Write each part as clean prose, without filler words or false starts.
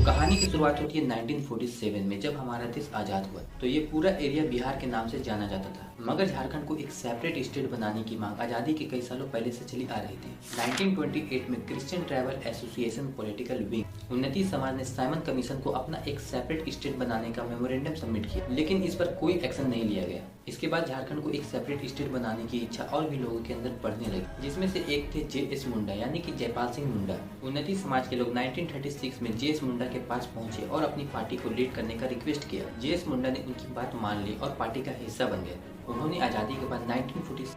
कहानी की शुरुआत होती है 1947 में, जब हमारा देश आज़ाद हुआ। तो ये पूरा एरिया बिहार के नाम से जाना जाता था, मगर झारखंड को एक सेपरेट स्टेट बनाने की मांग आज़ादी के कई सालों पहले से चली आ रही थी। 1928 में Christian tribal association political wing उन्नति समाज ने साइमन कमीशन को अपना एक सेपरेट स्टेट बनाने का मेमोरेंडम सबमिट किया, लेकिन इस पर कोई एक्शन नहीं लिया गया। इसके बाद झारखंड को एक सेपरेट स्टेट बनाने की इच्छा और भी लोगों के अंदर बढ़ने लगी, जिसमें से एक थे जे.एस. मुंडा यानी कि जयपाल सिंह मुंडा। उन्नति समाज के लोग 1936 में जे.एस. मुंडा के पास पहुंचे और अपनी पार्टी को लीड करने का रिक्वेस्ट किया। जे.एस. मुंडा ने उनकी बात मान ली और पार्टी का हिस्सा बन गए। उन्होंने आज़ादी के बाद 1946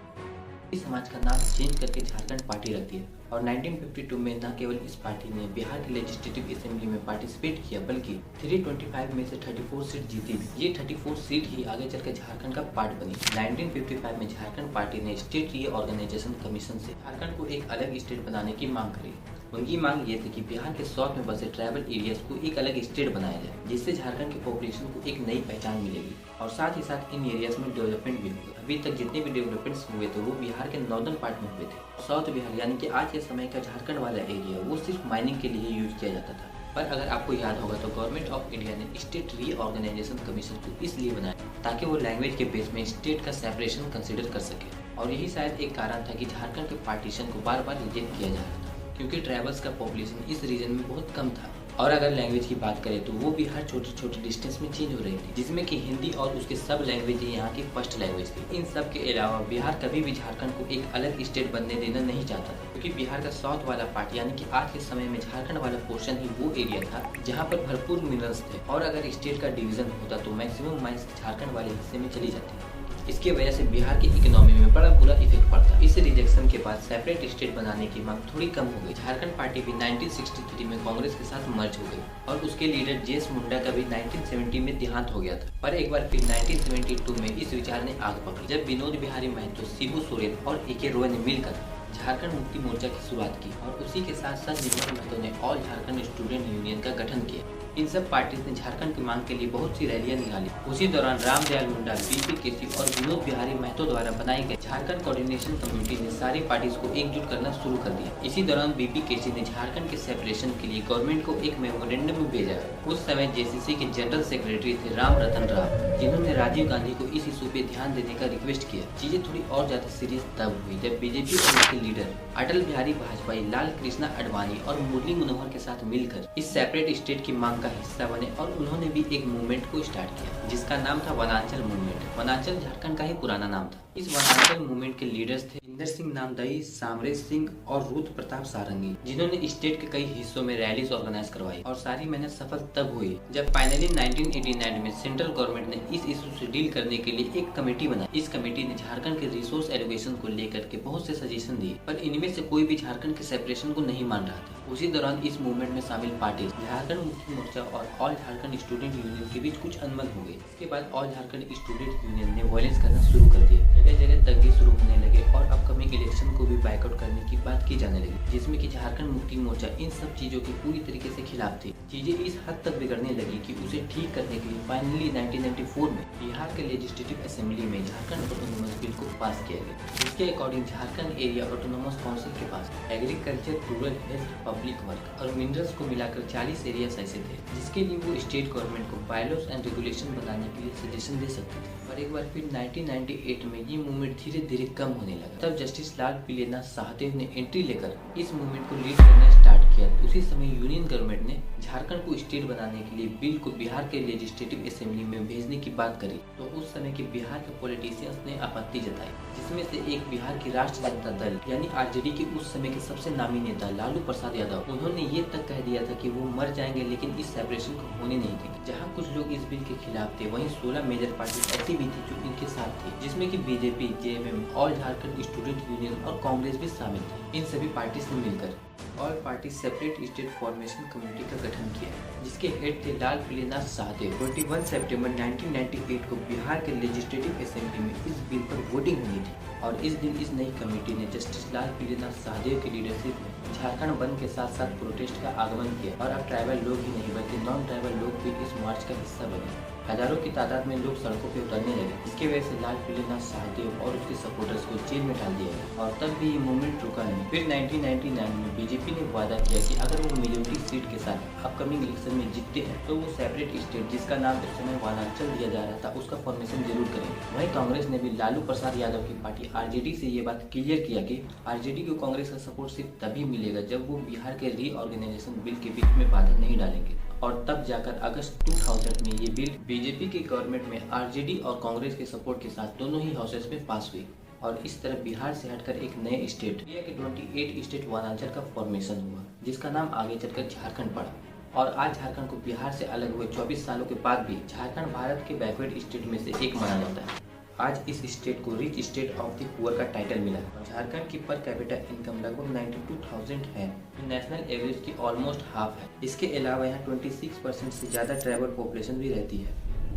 समाज का नाम चेंज करके झारखंड पार्टी रख दिया और 1952 में न केवल इस पार्टी ने बिहार की लेजिस्लेटिव असेंबली में पार्टिसिपेट किया, बल्कि 325 में से 34 सीट जीती भी। ये 34 सीट ही आगे चलकर झारखंड का पार्ट बनी। 1955 में झारखंड पार्टी ने स्टेट रीऑर्गेनाइजेशन कमीशन से झारखंड को एक अलग स्टेट बनाने की मांग करी। उनकी मांग ये थी कि बिहार के साउथ में बसे ट्राइबल एरियाज को एक अलग स्टेट बनाया जाए, जिससे झारखंड की पॉपुलेशन को एक नई पहचान मिलेगी और साथ ही साथ इन एरियाज में डेवलपमेंट भी होगा। अभी तक जितने भी डेवलपमेंट्स हुए थे वो बिहार के नॉर्दर्न पार्ट में हुए थे। साउथ बिहार यानी कि आज के समय का झारखंड वाला एरिया वो सिर्फ माइनिंग के लिए यूज किया जाता था। पर अगर आपको याद होगा तो गवर्नमेंट ऑफ इंडिया ने स्टेट रीऑर्गेनाइजेशन कमीशन को इसलिए बनाया ताकि वो लैंग्वेज के बेस में स्टेट का सेपरेशन कंसिडर कर सके, और यही शायद एक कारण था कि झारखंड के पार्टीशन को बार बार रिजेक्ट किया जा रहा था, क्योंकि ट्राइबल्स का पॉपुलेशन इस रीजन में बहुत कम था। और अगर लैंग्वेज की बात करें तो वो भी हर छोटे छोटे डिस्टेंस में चेंज हो रही थी, जिसमें कि हिंदी और उसके सब लैंग्वेज यहाँ की फर्स्ट लैंग्वेज थी। इन सब के अलावा बिहार कभी भी झारखंड को एक अलग स्टेट बनने देना नहीं चाहता था, क्योंकि बिहार का साउथ वाला पार्ट यानी कि आज के समय में झारखंड वाला पोर्शन ही वो एरिया था जहाँ पर भरपूर मिनरल्स थे, और अगर स्टेट का डिवीजन होता तो मैक्सिमम माइंस झारखंड वाले हिस्से में चली जाती। इसकी वजह से बिहार की इकोनॉमी में बड़ा बुरा इफेक्ट पड़ता। इस रिजेक्शन के बाद सेपरेट स्टेट बनाने की मांग थोड़ी कम हो गई। झारखंड पार्टी भी 1963 में कांग्रेस के साथ मर्ज हो गई और उसके लीडर जे.एस. मुंडा का भी 1970 में देहांत हो गया था। पर एक बार फिर 1972 में इस विचार ने आग पकड़ी, जब विनोद बिहारी महतो, शिबू सोरेन और ए.के. रॉय ने मिलकर झारखंड मुक्ति मोर्चा की शुरुआत की, और उसी के साथ साथ विनोद महतो ने ऑल झारखंड स्टूडेंट यूनियन का गठन किया। इन सब पार्टीज ने झारखंड की मांग के लिए बहुत सी रैलियां निकाली। उसी दौरान रामदयाल मुंडा, बी.पी. केसी और विनोद बिहारी महतो द्वारा बनाई गई झारखंड कोऑर्डिनेशन कमेटी ने सारी पार्टीज को एकजुट करना शुरू कर दिया। इसी दौरान बी.पी. केसी ने झारखंड के सेपरेशन के लिए गवर्नमेंट को एक मेमोरेंडम भी भेजा। उस समय जेसीसी के जनरल सेक्रेटरी थे राम रतन राव, जिन्होंने राजीव गांधी को इस इशू पे ध्यान देने का रिक्वेस्ट किया। चीजें थोड़ी और ज्यादा सीरियस तब हुई जब बीजेपी और उसके लीडर अटल बिहारी वाजपेयी, लाल कृष्णा अडवाणी और मुरली मनोहर के साथ मिलकर इस सेपरेट स्टेट की मांग का हिस्सा बने, और उन्होंने भी एक मूवमेंट को स्टार्ट किया जिसका नाम था वनांचल मूवमेंट। वनांचल झारखंड का ही पुराना नाम था। इस वनांचल मूवमेंट के लीडर्स थे इंदर सिंह नामदई, सामरेश सिंह और रुद्र प्रताप सारंगी, जिन्होंने स्टेट के कई हिस्सों में रैलीज ऑर्गेनाइज करवाई। और सारी मेहनत सफल तब हुई जब फाइनली 1989 में सेंट्रल गवर्नमेंट ने इस इशू से डील करने के लिए एक कमेटी बनाई। इस कमेटी ने झारखंड के रिसोर्स एलोकेशन को लेकर के बहुत से सजेशन दिए, पर इनमें से कोई भी झारखंड के सेपरेशन को नहीं मान रहा था। उसी दौरान इस मूवमेंट में शामिल पार्टी झारखंड मुक्ति मोर्चा और ऑल झारखंड स्टूडेंट यूनियन के बीच कुछ अनबन हो गई। इसके बाद ऑल झारखंड स्टूडेंट यूनियन ने वायलेंस करना शुरू कर दिया। जगह जगह दंगे शुरू होने लगे और अपकमिंग इलेक्शन को भी बाइकआउट करने की बात की जाने लगी, जिसमें कि झारखंड मुक्ति मोर्चा इन सब चीजों के पूरी तरीके से खिलाफ थी। चीजें इस हद तक बिगड़ने लगी कि उसे ठीक करने के लिए फाइनली 1994 में बिहार के लेजिस्लेटिव असेंबली में झारखंड ऑटोनोमस बिल को पास किया गया। जिसके according Jharkhand area autonomous council के पास agriculture, rural health, public work और मिनरल्स को मिलाकर 40 एरियाज ऐसे थे जिसके लिए वो स्टेट गवर्नमेंट को बायलॉज एंड रेगुलेशन बनाने के लिए सजेशन दे सकते थे। पर एक बार फिर 1998 में ये मूवमेंट धीरे धीरे कम होने लगा। तब जस्टिस लाल पीलेनाथ शाहदेव ने एंट्री लेकर इस मूवमेंट को लीड करना स्टार्ट किया। उसी समय यूनियन गवर्नमेंट ने झारखंड को स्टेट बनाने के लिए बिल को बिहार के लेजिस्लेटिव असेंबली में भेजने की बात करी, तो उस समय के बिहार के पॉलिटिशियंस ने आपत्ति जताई, जिसमें से एक बिहार की राष्ट्रीय जनता दल यानी आरजेडी के उस समय के सबसे नामी नेता लालू प्रसाद यादव, उन्होंने ये तक कह दिया था कि वो मर जाएंगे लेकिन इस सेपरेशन को होने नहीं देंगे। जहाँ कुछ लोग इस बिल के खिलाफ थे, वहीं 16 मेजर पार्टी ऐसी भी थी जो इनके साथ थी, जिसमें कि BJP, JMM, all Jharkhand student union और कांग्रेस भी शामिल थे। इन सभी पार्टी ने मिलकर all party separate state formation committee का गठन किया, जिसके हेड थे लाल पीलेनाथ शाहदेव। 21 सितंबर 1998 को बिहार के लेजिस्लेटिव असेंबली में इस बिल पर वोटिंग हुई थी, और इस दिन इस नई कमेटी ने जस्टिस लाल पीलेनाथ शाहदेव की लीडरशिप में झारखंड बंद के साथ साथ प्रोटेस्ट का आगमन किया, और अब ट्राइबल लोग ही नहीं बल्कि नॉन ट्राइबल लोग भी इस मार्च का हिस्सा बने। हजारों की तादाद में लोग सड़कों पे उतरने लगे। इसकी वजह से लाल किले नाथ शाहदेव और उसके सपोर्टर्स को जेल में डाल दिया गया और तब भी ये मूवमेंट रुका नहीं। फिर 1999 में बीजेपी ने वादा किया कि अगर वो मेजोरिटी सीट के साथ अपकमिंग इलेक्शन में जीतते हैं तो वो सेपरेट स्टेट, जिसका नाम उस समय वनांचल दिया जा रहा था, उसका फॉर्मेशन जरूर करेंगे। वहीं कांग्रेस ने भी लालू प्रसाद यादव की पार्टी आरजेडी से ये बात क्लियर किया कि आरजेडी को कांग्रेस का सपोर्ट सिर्फ तभी मिलेगा जब वो बिहार के रीऑर्गेनाइजेशन बिल के बीच में बाधा नहीं डालेंगे। और तब जाकर अगस्त 2000 में ये बिल बीजेपी के गवर्नमेंट में आरजेडी और कांग्रेस के सपोर्ट के साथ दोनों ही हाउसेस में पास हुई और इस तरह बिहार से हटकर एक नए स्टेट, इंडिया के 28 स्टेट वनांचल का फॉर्मेशन हुआ, जिसका नाम आगे चलकर झारखंड पड़ा। और आज झारखंड को बिहार से अलग हुए 24 सालों के बाद भी झारखंड भारत के बैकवर्ड स्टेट में से एक माना जाता है। आज इस स्टेट को rich state of the poor का टाइटल मिला है। झारखंड की पर कैपिटा इनकम लगभग 92,000 है, जो नेशनल एवरेज की ऑलमोस्ट हाफ है। इसके अलावा यहाँ 26% से ज़्यादा ट्राइबल पॉपुलेशन भी रहती है,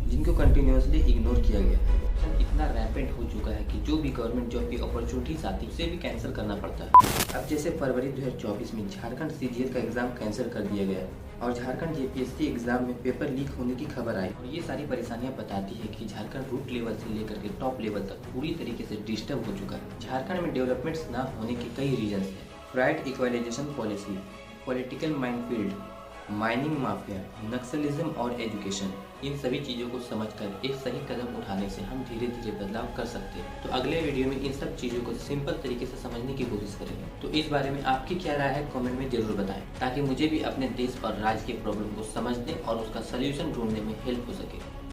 जिनको कंटिन्यूसली इग्नोर किया गया है। इतना रैम्पेंट हो चुका है कि जो भी गवर्नमेंट जॉब की अपॉर्चुनिटीज आती है उसे भी कैंसिल करना पड़ता है। अब जैसे फरवरी 2024 में झारखंड सीजीएल का एग्जाम कैंसिल कर दिया गया और झारखंड जेपीएससी एग्जाम में पेपर लीक होने की खबर आई और ये सारी परेशानियां बताती है कि झारखंड रूट लेवल से लेकर के टॉप लेवल तक पूरी तरीके से डिस्टर्ब हो चुका है। झारखंड में डेवलपमेंट्स ना होने के कई रीजंस हैं। Right equalization policy, political minefield, mining mafia, naxalism और एजुकेशन, इन सभी चीज़ों को समझकर एक सही कदम उठाने से हम धीरे धीरे बदलाव कर सकते हैं। तो अगले वीडियो में इन सब चीज़ों को सिंपल तरीके से समझने की कोशिश करेंगे। तो इस बारे में आपकी क्या राय है कमेंट में जरूर बताएं, ताकि मुझे भी अपने देश और राज्य के प्रॉब्लम को समझने और उसका सलूशन ढूंढने में हेल्प हो सके।